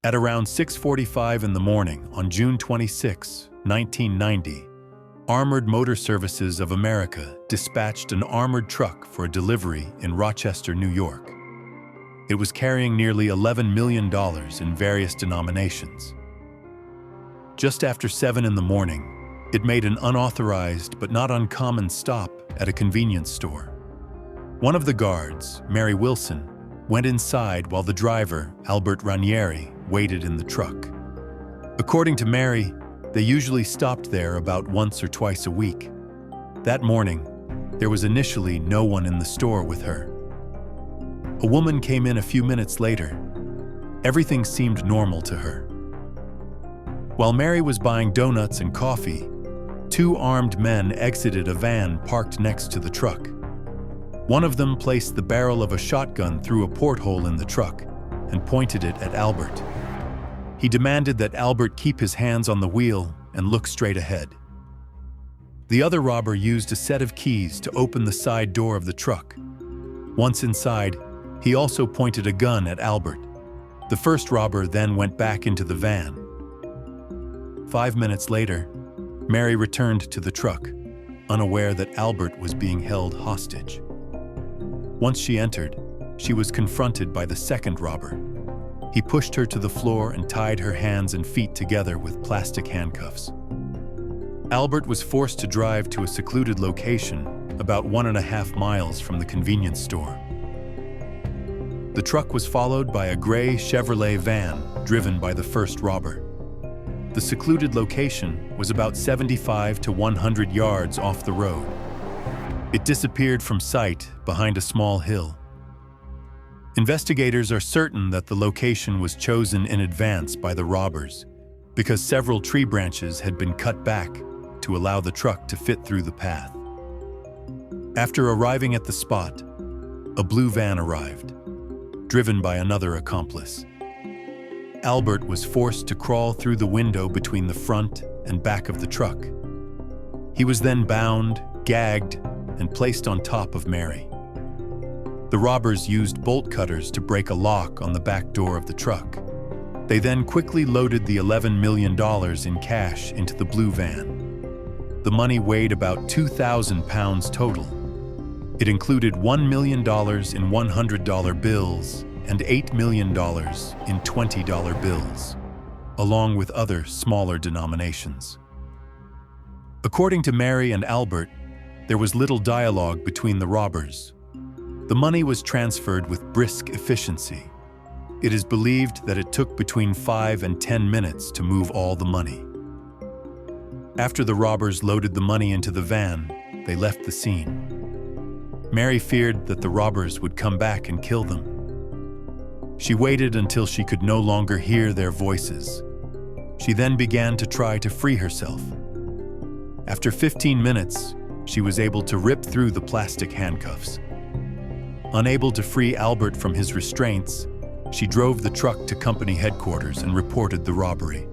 At around 6:45 in the morning on June 26, 1990, Armored Motor Services of America dispatched an armored truck for a delivery in Rochester, New York. It was carrying nearly $11 million in various denominations. Just after 7 in the morning, it made an unauthorized but not uncommon stop at a convenience store. One of the guards, Mary Wilson, went inside while the driver, Albert Ranieri, waited in the truck. According to Mary, they usually stopped there about once or twice a week. That morning, there was initially no one in the store with her. A woman came in a few minutes later. Everything seemed normal to her. While Mary was buying donuts and coffee, 2 armed men exited a van parked next to the truck. One of them placed the barrel of a shotgun through a porthole in the truck and pointed it at Albert. He demanded that Albert keep his hands on the wheel and look straight ahead. The other robber used a set of keys to open the side door of the truck. Once inside, he also pointed a gun at Albert. The first robber then went back into the van. 5 minutes later, Mary returned to the truck, unaware that Albert was being held hostage. Once she entered, she was confronted by the second robber. He pushed her to the floor and tied her hands and feet together with plastic handcuffs. Albert was forced to drive to a secluded location about 1.5 miles from the convenience store. The truck was followed by a gray Chevrolet van driven by the first robber. The secluded location was about 75 to 100 yards off the road. It disappeared from sight behind a small hill. Investigators are certain that the location was chosen in advance by the robbers because several tree branches had been cut back to allow the truck to fit through the path. After arriving at the spot, a blue van arrived, driven by another accomplice. Albert was forced to crawl through the window between the front and back of the truck. He was then bound, gagged, and placed on top of Mary. The robbers used bolt cutters to break a lock on the back door of the truck. They then quickly loaded the $11 million in cash into the blue van. The money weighed about 2,000 pounds total. It included $1 million in $100 bills and $8 million in $20 bills, along with other smaller denominations. According to Mary and Albert, there was little dialogue between the robbers. The money was transferred with brisk efficiency. It is believed that it took between 5 and 10 minutes to move all the money. After the robbers loaded the money into the van, they left the scene. Mary feared that the robbers would come back and kill them. She waited until she could no longer hear their voices. She then began to try to free herself. After 15 minutes, she was able to rip through the plastic handcuffs. Unable to free Albert from his restraints, she drove the truck to company headquarters and reported the robbery.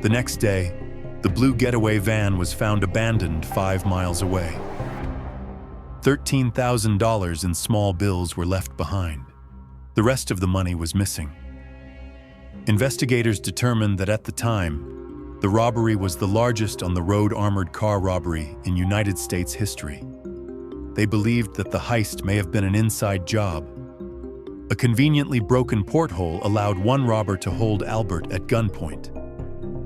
The next day, the blue getaway van was found abandoned 5 miles away. $13,000 in small bills were left behind. The rest of the money was missing. Investigators determined that at the time, the robbery was the largest on-the-road armored car robbery in United States history. They believed that the heist may have been an inside job. A conveniently broken porthole allowed one robber to hold Albert at gunpoint.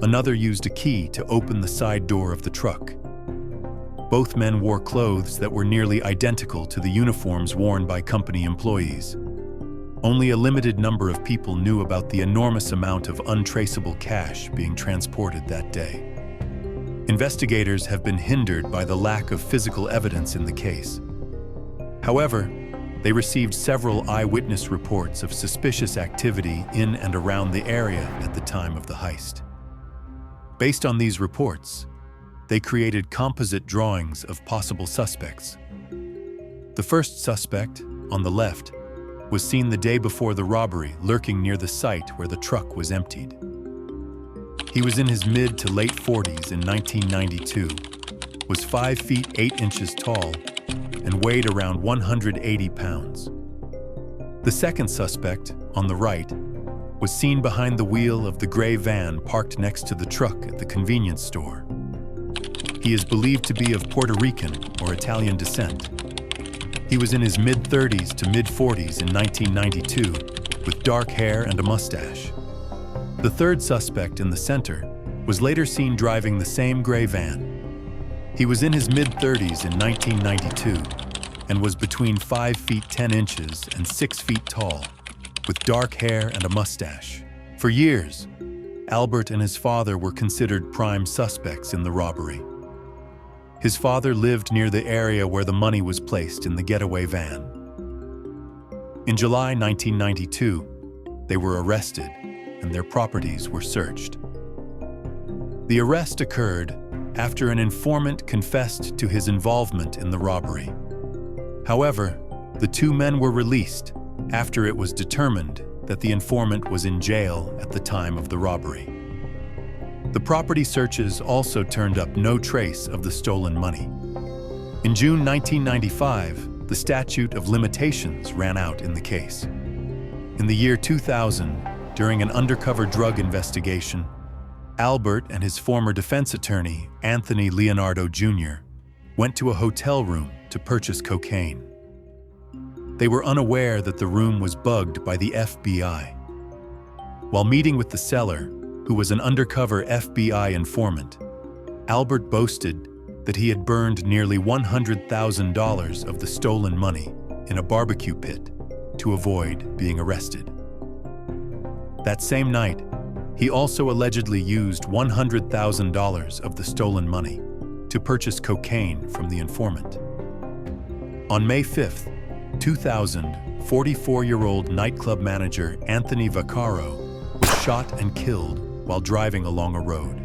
Another used a key to open the side door of the truck. Both men wore clothes that were nearly identical to the uniforms worn by company employees. Only a limited number of people knew about the enormous amount of untraceable cash being transported that day. Investigators have been hindered by the lack of physical evidence in the case. However, they received several eyewitness reports of suspicious activity in and around the area at the time of the heist. Based on these reports, they created composite drawings of possible suspects. The first suspect, on the left, was seen the day before the robbery lurking near the site where the truck was emptied. He was in his mid to late 40s in 1992, was 5 feet 8 inches tall, and weighed around 180 pounds. The second suspect, on the right, was seen behind the wheel of the gray van parked next to the truck at the convenience store. He is believed to be of Puerto Rican or Italian descent. He was in his mid-30s to mid-40s in 1992, with dark hair and a mustache. The third suspect in the center was later seen driving the same gray van. He was in his mid-30s in 1992 and was between 5 feet 10 inches and 6 feet tall, with dark hair and a mustache. For years, Albert and his father were considered prime suspects in the robbery. His father lived near the area where the money was placed in the getaway van. In July 1992, they were arrested and their properties were searched. The arrest occurred after an informant confessed to his involvement in the robbery. However, the two men were released after it was determined that the informant was in jail at the time of the robbery. The property searches also turned up no trace of the stolen money. In June 1995, the statute of limitations ran out in the case. In the year 2000, during an undercover drug investigation, Albert and his former defense attorney, Anthony Leonardo Jr., went to a hotel room to purchase cocaine. They were unaware that the room was bugged by the FBI. While meeting with the seller, who was an undercover FBI informant, Albert boasted that he had burned nearly $100,000 of the stolen money in a barbecue pit to avoid being arrested. That same night, he also allegedly used $100,000 of the stolen money to purchase cocaine from the informant. On May 5, 2000, 44-year-old nightclub manager Anthony Vaccaro was shot and killed while driving along a road.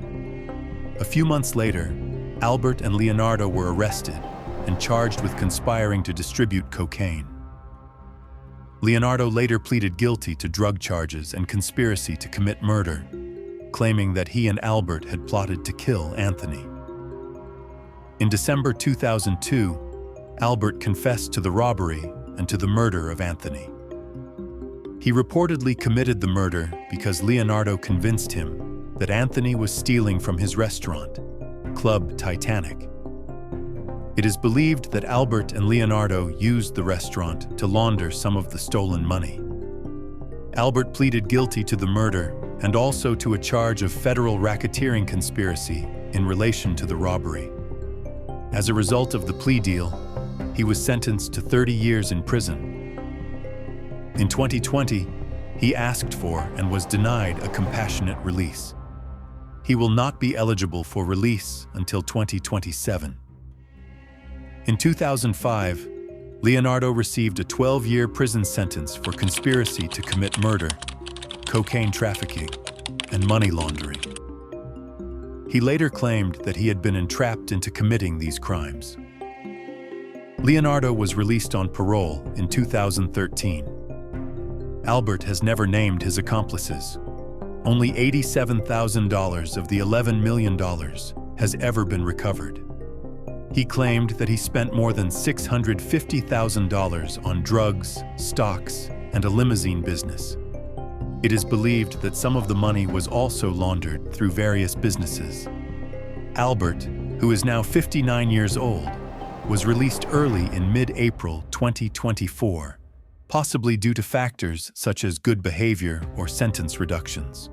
A few months later, Albert and Leonardo were arrested and charged with conspiring to distribute cocaine. Leonardo later pleaded guilty to drug charges and conspiracy to commit murder, claiming that he and Albert had plotted to kill Anthony. In December 2002, Albert confessed to the robbery and to the murder of Anthony. He reportedly committed the murder because Leonardo convinced him that Anthony was stealing from his restaurant, Club Titanic. It is believed that Albert and Leonardo used the restaurant to launder some of the stolen money. Albert pleaded guilty to the murder and also to a charge of federal racketeering conspiracy in relation to the robbery. As a result of the plea deal, he was sentenced to 30 years in prison. In 2020, he asked for and was denied a compassionate release. He will not be eligible for release until 2027. In 2005, Leonardo received a 12-year prison sentence for conspiracy to commit murder, cocaine trafficking, and money laundering. He later claimed that he had been entrapped into committing these crimes. Leonardo was released on parole in 2013. Albert has never named his accomplices. Only $87,000 of the $11 million has ever been recovered. He claimed that he spent more than $650,000 on drugs, stocks, and a limousine business. It is believed that some of the money was also laundered through various businesses. Albert, who is now 59 years old, was released early in mid-April 2024, possibly due to factors such as good behavior or sentence reductions.